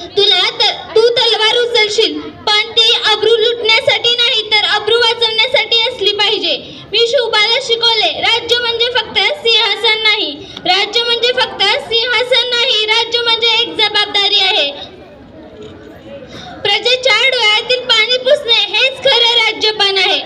तू तलवार उचलशील, पण ती अब्रू लुटण्यासाठी नाही तर अब्रू वाचवण्यासाठी असली पाहिजे. मी शुभाला शिकवले, राज्य म्हणजे फक्त सिंहासन नाही. राज्य म्हणजे फक्त सिंहासन नाही, राज्य म्हणजे एक जबाबदारी आहे. प्रजेच्या डोळ्यातील पाणी पुसणे हेच खरं राज्यपान आहे.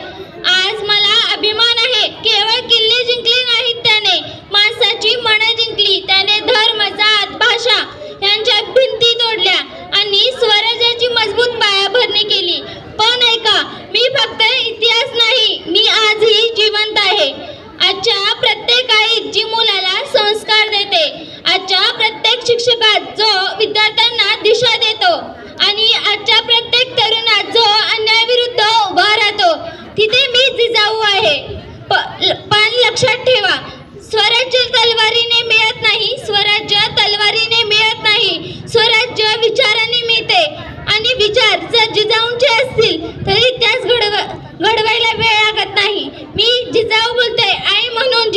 आज मला अभिमान आहे, केवळ किल्ले जिंकले नाहीत त्याने, माणसाची मनं जिंकली त्याने. धर्म, जात, भाषा यांच्या भिंती तोडल्या आणि स्वराज्याची मजबूत पायाभरणी केली. पण ऐका, मी फक्त इतिहास नाही, मी आजही जिवंत आहे. आजच्या प्रत्येक आईत जी मुलाला संस्कार देते, आजच्या प्रत्येक शिक्षकात जो विद्यार्थ्यांना दिशा देतो आणि आजच्या प्रत्येक तरुणात जो अन्यायाविरुद्ध उभा राहतो, तिथे मी जिजाऊ आहे. पण लक्षात ठेवा, स्वराज्य तलवारीने मिळत नाही, स्वराज्य तलवारीने मिळत नाही. स्वराज्य विचाराने मिळते आणि विचार जर जिजाऊंचे असतील तरी त्यास घडवायला वेळ लागत नाही. मी जिजाऊ बोलते, आई म्हणून,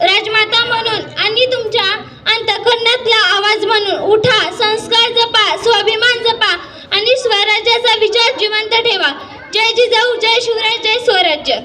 राजमाता म्हणून आणि तुमच्या अंतःकरणातला आवाज म्हणून. उठा, संस्कार जपा, स्वाभिमान जपा आणि स्वराज्याचा विचार जिवंत ठेवा. जय जिजाऊ, जय शिवराय, जय स्वराज्य.